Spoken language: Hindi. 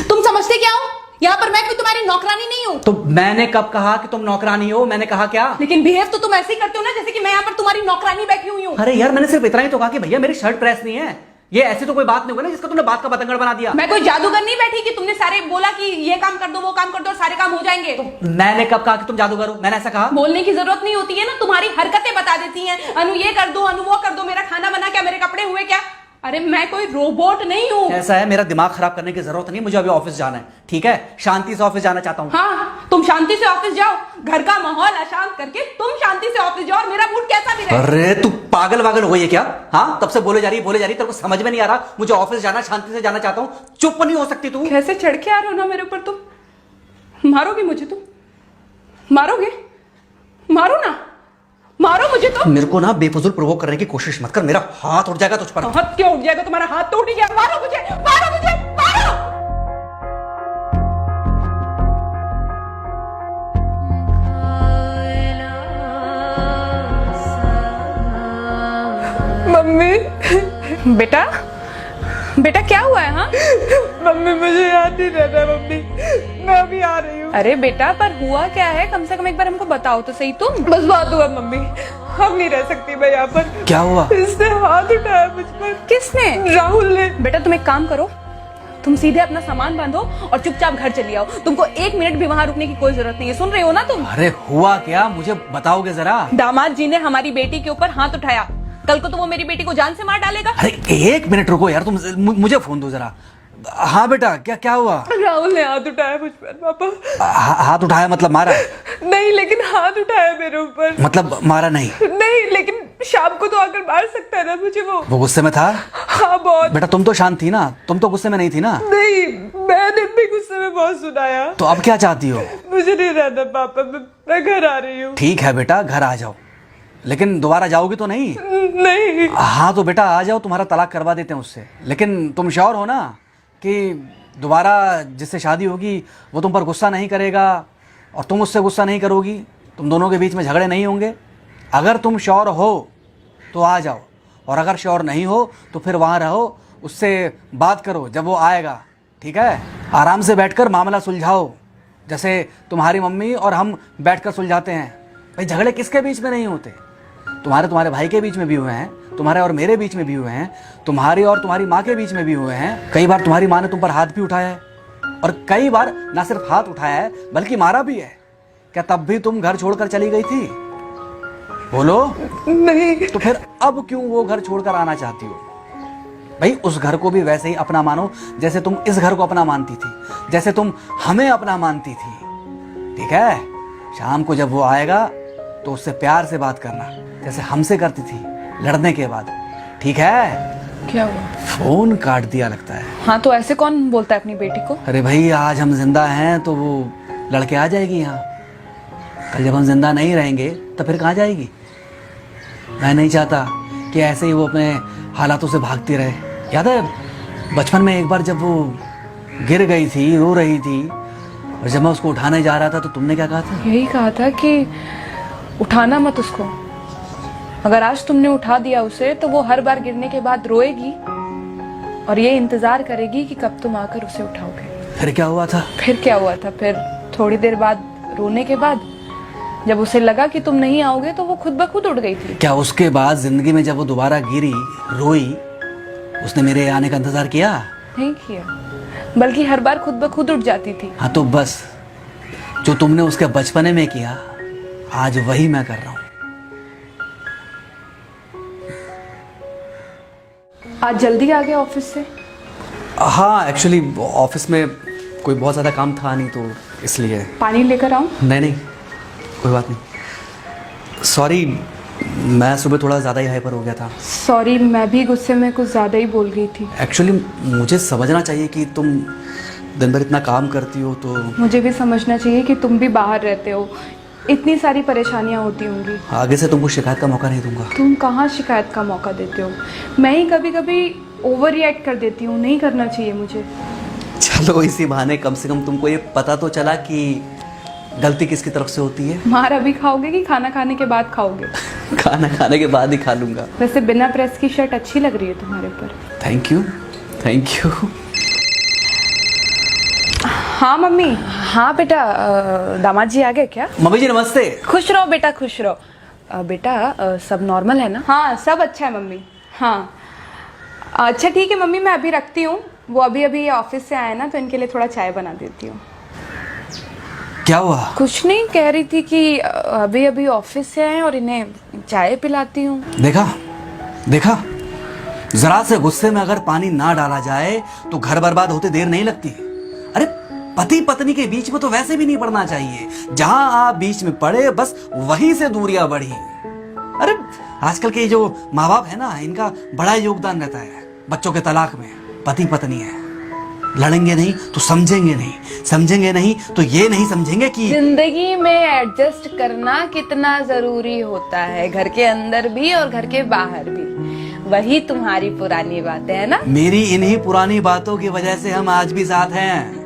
तुम समझते क्या हो? यहाँ पर मैं कोई तुम्हारी नौकरानी नहीं हूँ। तो मैंने कब कहा कि तुम नौकरानी हो? मैंने कहा क्या? लेकिन बिहेव तो तुम ऐसे ही करते हो ना जैसे कि मैं यहाँ पर तुम्हारी नौकरानी बैठी हुई हूँ। अरे यार, मैंने सिर्फ इतना ही तो कहा कि भैया मेरी शर्ट प्रेस नहीं है। ये ऐसी तो कोई बात नहीं होगी ना जिसका तुमने बात का बतंगड़ बना दिया। मैं कोई जादूगर नहीं बैठी कि तुमने सारे बोला कि ये काम कर दो वो काम कर दो और सारे काम हो जाएंगे। तो मैंने कब कहा कि तुम जादूगर हो? मैंने ऐसा कहा? बोलने की जरूरत नहीं होती है ना, तुम्हारी हरकतें बता देती हैं। अनु ये कर दो, अनु वो कर दो, मेरा खाना बना क्या, मेरे कपड़े हुए क्या। अरे मैं कोई रोबोट नहीं हूँ। ऐसा है, मेरा दिमाग खराब करने की जरूरत नहीं, मुझे अभी ऑफिस जाना है। ठीक है, शांति से ऑफिस जाना चाहता हूँ। हाँ, तुम शांति से ऑफिस जाओ, घर का माहौल अशांत करके तुम शांति से ऑफिस जाओ और मेरा मूड कैसा भी रहे। अरे तू पागल वागल हो गई है क्या? हाँ, तब से बोले जा रही तेरे को समझ में नहीं आ रहा? मुझे ऑफिस जाना, शांति से जाना चाहता हूँ। चुप नहीं हो सकती तू? कैसे चढ़ के आ रहे हो ना मेरे ऊपर तुम। मारोगे मुझे? तुम मारोगे? मारो ना, मारो मुझे। तो मेरे को ना बेफजूल प्रोवोक करने की कोशिश मत कर, मेरा हाथ उठ जाएगा तुझ पर। हाथ क्यों उठ जाएगा? तुम्हारा हाथ तो उठ गया। मारो मुझे, मारो मुझे, मारो। मम्मी। बेटा, बेटा क्या हुआ है? हाँ मम्मी मुझे याद नहीं रहता मम्मी, मैं अभी आ रही हूँ। अरे बेटा, पर हुआ क्या है? कम से कम एक बार हमको बताओ तो सही। तुम बस बात हुआ मम्मी, हम नहीं रह सकती मैं यहाँ पर। क्या हुआ? इसने हाथ उठाया मुझ पर। किसने? राहुल ने। बेटा तुम एक काम करो, तुम सीधे अपना सामान बांधो और चुपचाप घर चली आओ। तुमको 1 मिनट भी वहाँ रुकने की कोई जरूरत नहीं है। सुन रहे हो ना तुम? अरे हुआ क्या, मुझे बताओगे जरा? दामाद जी ने हमारी बेटी के ऊपर हाथ उठाया। कल को तो वो मेरी बेटी को जान से मार डालेगा। अरे 1 मिनट रुको यार, तुम मुझे फोन दो जरा। हाँ बेटा, क्या हुआ? राहुल ने हाथ उठाया मुझ पर पापा। हाथ उठाया मतलब मारा? नहीं, लेकिन हाथ उठाया मेरे ऊपर। मतलब मारा नहीं? नहीं, लेकिन शाम को तो आकर मार सकता है ना मुझे वो गुस्से में था? हाँ बहुत। बेटा तुम तो शांत थी ना, तुम तो गुस्से में नहीं थी ना? नहीं, मैंने भी गुस्से में बहुत सुनाया। तो अब क्या चाहती हो? मुझे नहीं रहना पापा, मैं घर आ रही हूँ। ठीक है बेटा, घर आ जाओ, लेकिन दोबारा जाओगी तो नहीं? नहीं। हाँ तो बेटा आ जाओ, तुम्हारा तलाक करवा देते हैं उससे। लेकिन तुम श्योर हो ना कि दोबारा जिससे शादी होगी वो तुम पर गुस्सा नहीं करेगा और तुम उससे गुस्सा नहीं करोगी, तुम दोनों के बीच में झगड़े नहीं होंगे? अगर तुम श्योर हो तो आ जाओ, और अगर श्योर नहीं हो तो फिर वहाँ रहो, उससे बात करो जब वो आएगा। ठीक है, आराम से बैठकर मामला सुलझाओ, जैसे तुम्हारी मम्मी और हम बैठकर सुलझाते हैं। भाई झगड़े किसके बीच में नहीं होते? तुम्हारे भाई के बीच में भी हुए हैं, तुम्हारे और मेरे बीच में भी हुए हैं, तुम्हारी और तुम्हारी माँ के बीच में भी हुए हैं। कई बार तुम्हारी माँ ने तुम पर हाथ भी उठाया है, और कई बार ना सिर्फ हाथ उठाया है बल्कि मारा भी है। क्या तब भी तुम घर छोड़कर चली गई थी? बोलो। नहीं। तो फिर अब क्यों वो घर छोड़कर आना चाहती हो? भाई उस घर को भी वैसे ही अपना मानो जैसे तुम इस घर को अपना मानती थी, जैसे तुम हमें अपना मानती थी। ठीक है, शाम को जब वो आएगा तो उससे प्यार से बात करना, जैसे हमसे करती थी लड़ने के बाद। ठीक है? क्या हुआ? फोन काट दिया लगता है। हाँ तो ऐसे कौन बोलता है अपनी बेटी को? अरे भाई आज हम जिंदा हैं तो वो लड़के आ जाएगी यहाँ, कल जब हम जिंदा नहीं रहेंगे तो फिर कहाँ जाएगी? मैं नहीं चाहता कि ऐसे ही वो अपने हालातों से भागती रहे। याद है बचपन में एक बार जब वो गिर गई थी, रो रही थी, और जब मैं उसको उठाने जा रहा था तो तुमने क्या कहा था? यही कहा था कि उठाना मत उसको। अगर आज तुमने उठा दिया उसे तो वो हर बार गिरने के बाद रोएगी और ये इंतजार करेगी कि कब तुम आकर उसे उठाओगे। फिर क्या हुआ था? फिर क्या हुआ था? फिर थोड़ी देर बाद रोने के बाद जब उसे लगा कि तुम नहीं आओगे तो वो खुद ब खुद उठ गई थी। क्या उसके बाद जिंदगी में जब वो दोबारा गिरी, रोई, उसने मेरे आने का इंतजार किया? नहीं किया, बल्कि हर बार खुद ब खुद उठ जाती थी। हाँ तो बस जो तुमने उसके बचपने में किया आज वही मैं कर रहा हूँ। आज जल्दी आ गए ऑफिस से? हाँ एक्चुअली ऑफिस में कोई बहुत ज़्यादा काम था नहीं तो इसलिए। पानी लेकर आऊं? नहीं कोई बात नहीं, सॉरी मैं सुबह थोड़ा ज़्यादा ही हाइपर हो गया था। सॉरी, मैं भी गुस्से में कुछ ज़्यादा ही बोल गई थी। एक्चुअली मुझे समझना चाहिए कि तुम दिन भर इतना काम करती हो तो। मुझे भी समझना चाहिए कि तुम भी बाहर रहते हो, इतनी सारी परेशानियां होती होंगी। आगे से तुमको शिकायत का मौका नहीं दूंगा। तुम कहाँ शिकायत का मौका देते हो? मैं ही कभी कभी ओवर रिएक्ट कर देती हूँ, नहीं करना चाहिए मुझे। चलो इसी बहाने कम से कम तुमको ये पता तो चला कि गलती किसकी तरफ से होती है। मार अभी खाओगे कि खाना खाने के बाद खाओगे? खाना खाने के बाद ही खा लूंगा। वैसे बिना प्रेस की शर्ट अच्छी लग रही है तुम्हारे ऊपर। Thank you, thank you. हाँ मम्मी। हाँ बेटा, दामाद जी आ गए क्या? मम्मी जी नमस्ते। खुश रहो बेटा, खुश रहो। बेटा सब नॉर्मल है ना? हाँ सब अच्छा है मम्मी। हाँ अच्छा ठीक है मम्मी, मैं अभी रखती हूँ। वो अभी अभी ऑफिस से आए ना, तो इनके लिए थोड़ा चाय बना देती हूँ। क्या हुआ? कुछ नहीं, कह रही थी कि अभी अभी ऑफिस से आए और इन्हें चाय पिलाती हूँ। देखा देखा, जरा से गुस्से में अगर पानी ना डाला जाए तो घर बर्बाद होते देर नहीं लगती। अरे पति पत्नी के बीच में तो वैसे भी नहीं पड़ना चाहिए। जहां आप बीच में पड़े बस वहीं से दूरियां बढ़ी। अरे आजकल के जो माँ बाप है ना, इनका बड़ा योगदान रहता है बच्चों के तलाक में। पति पत्नी है, लड़ेंगे नहीं तो समझेंगे नहीं, समझेंगे नहीं तो ये नहीं समझेंगे कि जिंदगी में एडजस्ट करना कितना जरूरी होता है, घर के अंदर भी और घर के बाहर भी। वही तुम्हारी पुरानी बातें है ना। मेरी इन्हीं पुरानी बातों की वजह से हम आज भी साथ हैं।